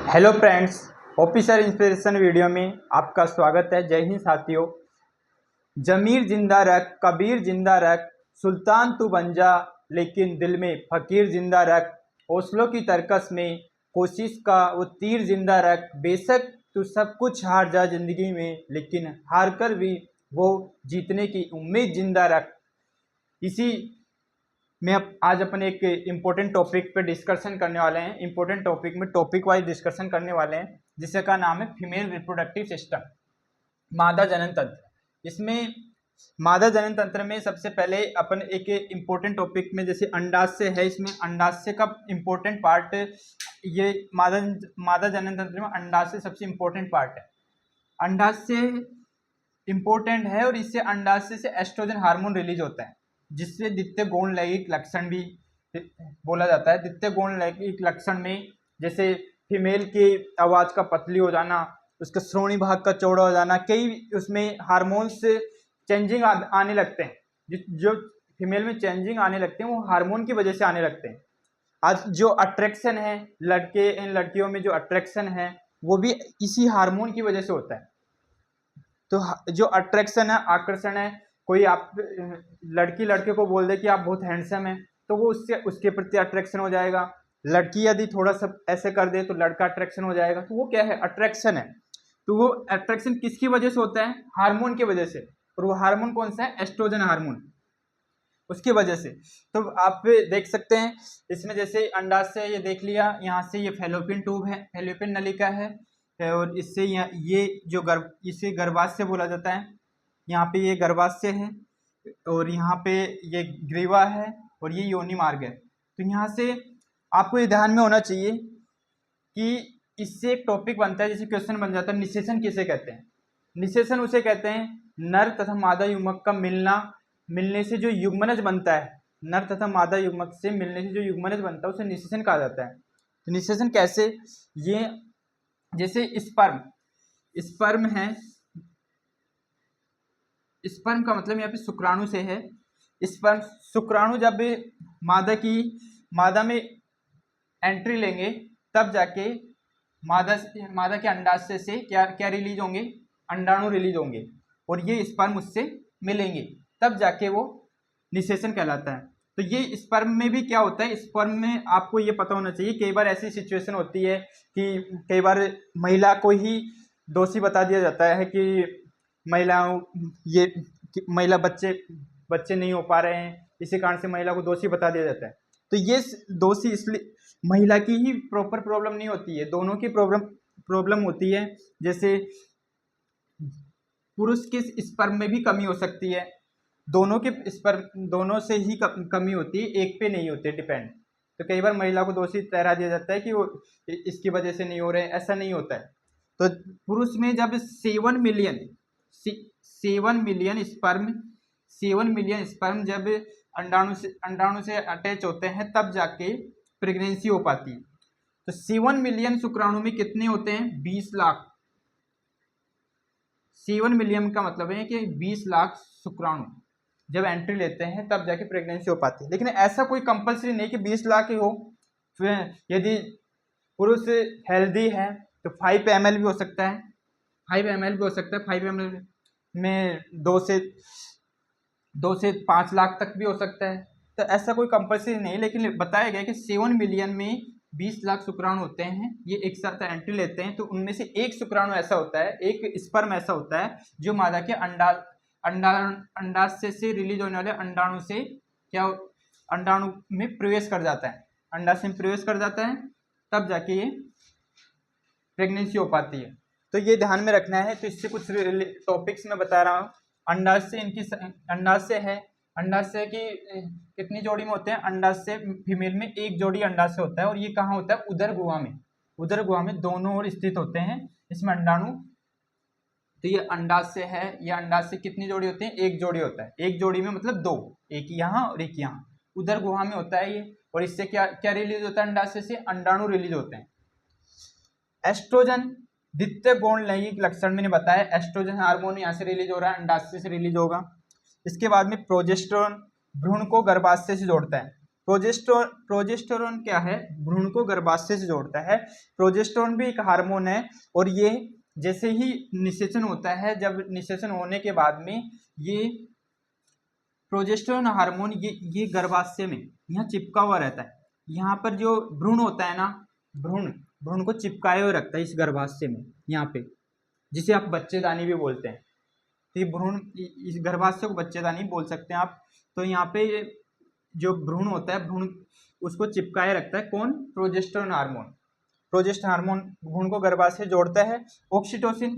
Hello friends, officer inspiration video में आपका स्वागत है। जय हिंद साथियों। जमीर जिंदा रख, कबीर जिंदा रख, सुल्तान तू बन जा लेकिन दिल में फकीर जिंदा रख। हौसलों की तरकस में कोशिश का वो तीर जिंदा रख। बेशक तू सब कुछ हार जा जिंदगी में, लेकिन हार कर भी वो जीतने की उम्मीद जिंदा रख। इसी मैं आज अपने एक इम्पोर्टेंट टॉपिक पे डिस्कशन करने वाले हैं। इम्पोर्टेंट टॉपिक में टॉपिक वाइज डिस्कशन करने वाले हैं, जिसका नाम है फीमेल रिप्रोडक्टिव सिस्टम, मादा जनन तंत्र। इसमें मादा जनन तंत्र में सबसे पहले अपन एक इम्पोर्टेंट टॉपिक में जैसे अंडाशय है, इसमें अंडाशय का इम्पोर्टेंट पार्ट, ये मादा जनन तंत्र में अंडाशय सबसे इम्पोर्टेंट पार्ट है। अंडाशय इम्पोर्टेंट है और इससे अंडाशय से एस्ट्रोजन हार्मोन रिलीज होता है, जिससे द्वितीय गौण लैंगिक लक्षण भी बोला जाता है। द्वितीय गौण लैंगिक लक्षण में जैसे फीमेल की आवाज का पतली हो जाना, उसका श्रोणी भाग का चौड़ा हो जाना, कई उसमें हार्मोन्स चेंजिंग आने लगते हैं। जो फीमेल में चेंजिंग आने लगते हैं वो हार्मोन की वजह से आने लगते हैं। आज जो अट्रैक्शन है लड़के इन लड़कियों में, जो अट्रैक्शन है वो भी इसी हार्मोन की वजह से होता है। तो जो अट्रैक्शन है, आकर्षण है, कोई आप लड़की लड़के को बोल दे कि आप बहुत हैंडसम है, तो वो उससे उसके प्रति अट्रैक्शन हो जाएगा। लड़की यदि थोड़ा सा ऐसे कर दे तो लड़का अट्रैक्शन हो जाएगा। तो वो क्या है? अट्रैक्शन है। तो वो अट्रैक्शन किसकी वजह से होता है? हार्मोन की वजह से। और वो हार्मोन कौन सा है? एस्ट्रोजन हार्मोन, उसकी वजह से। तो आप देख सकते हैं इसमें जैसे अंडाशय ये देख लिया, यहाँ से ये फैलोपियन ट्यूब है, फैलोपियन नलिका है, और इससे ये जो इसे गर्भाशय बोला जाता है। यहाँ पे ये गर्भाशय है और यहाँ पे ये ग्रीवा है और ये योनि मार्ग है। तो यहाँ से आपको ये ध्यान में होना चाहिए कि इससे एक टॉपिक बनता है, जैसे क्वेश्चन बन जाता है, निषेचन किसे कहते हैं? निषेचन उसे कहते हैं नर तथा मादा युग्मक का मिलने से जो युग्मनज बनता है। नर तथा मादा युग्मक से मिलने से जो युग्मनज बनता है उसे निषेचन कहा जाता है। तो निषेचन कैसे? ये जैसे स्पर्म है, स्पर्म का मतलब यहाँ पे शुक्राणु से है। स्पर्म शुक्राणु जब मादा में एंट्री लेंगे, तब जाके मादा के अंडाशय से क्या रिलीज होंगे? अंडाणु रिलीज होंगे, और ये स्पर्म उससे मिलेंगे, तब जाके वो निषेचन कहलाता है। तो ये स्पर्म में भी क्या होता है? स्पर्म में आपको ये पता होना चाहिए, कई बार ऐसी सिचुएशन होती है कि कई बार महिला को ही दोषी बता दिया जाता है कि महिला बच्चे नहीं हो पा रहे हैं, इसी कारण से महिला को दोषी बता दिया जाता है। तो ये दोषी इसलिए महिला की ही प्रॉपर प्रॉब्लम नहीं होती है, दोनों की प्रॉब्लम होती है। जैसे पुरुष के स्पर्म में भी कमी हो सकती है, दोनों के स्पर्म, दोनों से ही कमी होती है, एक पे नहीं होती डिपेंड। तो कई बार महिला को दोषी ठहरा दिया जाता है कि वो इसकी वजह से नहीं हो रहे, ऐसा नहीं होता है। तो पुरुष में जब 7 मिलियन स्पर्म जब अंडाणु से अटैच होते हैं, तब जाके प्रेगनेंसी हो पाती है। तो 7 मिलियन शुक्राणु में कितने होते हैं? 20 लाख। 7 मिलियन का मतलब है कि 20 लाख शुक्राणु जब एंट्री लेते हैं, तब जाके प्रेगनेंसी हो पाती है। लेकिन ऐसा कोई कंपलसरी नहीं कि 20 लाख ही हो। यदि पुरुष हेल्दी है तो 5 ml भी हो सकता है, 5 ml भी हो सकता है। 5 ml में 2 से 5 लाख तक भी हो सकता है। तो ऐसा कोई कंपलसरी नहीं, लेकिन बताया गया कि 7 मिलियन में 20 लाख शुक्राणु होते हैं, ये एक साथ एंट्री लेते हैं। तो उनमें से एक शुक्राणु ऐसा होता है, एक स्पर्म ऐसा होता है, जो मादा के अंडाशय से रिलीज होने वाले अंडाणु से अंडाणु में प्रवेश कर जाता है, अंडाशय में प्रवेश कर जाता है, तब जाके ये प्रेगनेंसी हो पाती है। तो ये ध्यान में रखना है। तो इससे कुछ टॉपिक्स में बता रहा हूँ। अंडाशय है, अंडाशय की कितनी जोड़ी में होते हैं? अंडाशय फीमेल में एक जोड़ी अंडाशय होता है, और ये कहाँ होता है? उदर गुहा में दोनों ओर स्थित होते हैं इसमें अंडाणु। तो ये अंडाशय है, ये अंडाशय कितनी जोड़ी होते हैं? एक जोड़ी होता है। एक जोड़ी में मतलब 2, एक यहाँ और एक यहाँ, उदर गुहा में होता है ये। और इससे क्या रिलीज होता है? अंडाशय से अंडाणु रिलीज होते हैं। एस्ट्रोजन द्वितीय गौण लैंगिक लक्षण मैंने बताया, एस्ट्रोजन हार्मोन यहाँ से रिलीज हो रहा है, अंडाशय से रिलीज होगा। इसके बाद में प्रोजेस्टेरोन भ्रूण को गर्भाशय से जोड़ता है। प्रोजेस्टेरोन क्या है, भ्रूण को गर्भाशय से जोड़ता है। प्रोजेस्टेरोन भी एक हार्मोन है और ये जैसे ही निषेचन होता है, जब निषेचन होने के बाद में ये प्रोजेस्टेरोन हार्मोन ये गर्भाशय में यहाँ चिपका हुआ रहता है। यहाँ पर जो भ्रूण होता है ना, भ्रूण को चिपकाए हुए रखता है इस गर्भाशय में, यहाँ पे, जिसे आप बच्चेदानी भी बोलते हैं। तो ये भ्रूण, इस गर्भाशय को बच्चेदानी बोल सकते हैं आप। तो यहाँ पे जो भ्रूण होता है, भ्रूण उसको चिपकाए रखता है कौन, प्रोजेस्टेरोन हार्मोन। प्रोजेस्टेरोन हार्मोन भ्रूण को गर्भाशय जोड़ता है। ऑक्सीटोसिन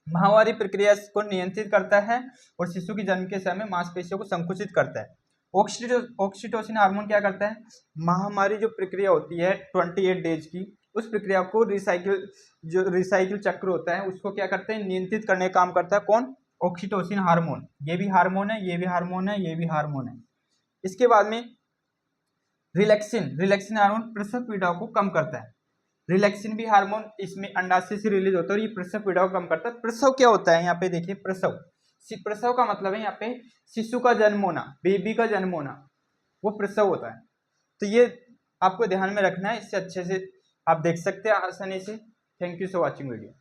माहवारी प्रक्रिया को नियंत्रित करता है और शिशु की जन्म के समय मांसपेशियों को संकुचित करता है। ऑक्सीटोसिन हार्मोन क्या करता है, महामारी जो प्रक्रिया होती है 28 डेज की, उस प्रक्रिया को रिसाइकिल चक्र होता है उसको क्या करते हैं, नियंत्रित करने का काम करता है कौन, ऑक्सीटोसिन हार्मोन। ये भी हार्मोन है, ये भी हार्मोन है, ये भी हार्मोन है। इसके बाद में रिलैक्सिन हार्मोन प्रसव पीड़ा को कम करता है। रिलैक्सिन भी हार्मोन इसमें अंडाशय से रिलीज होता है और ये प्रसव पीड़ा को कम करता है। प्रसव क्या होता है, यहाँ पे देखिए, प्रसव का मतलब है यहाँ पे शिशु का जन्म होना, बेबी का जन्म होना, वो प्रसव होता है। तो ये आपको ध्यान में रखना है, इससे अच्छे से आप देख सकते हैं आसानी से। Thank you for watching video.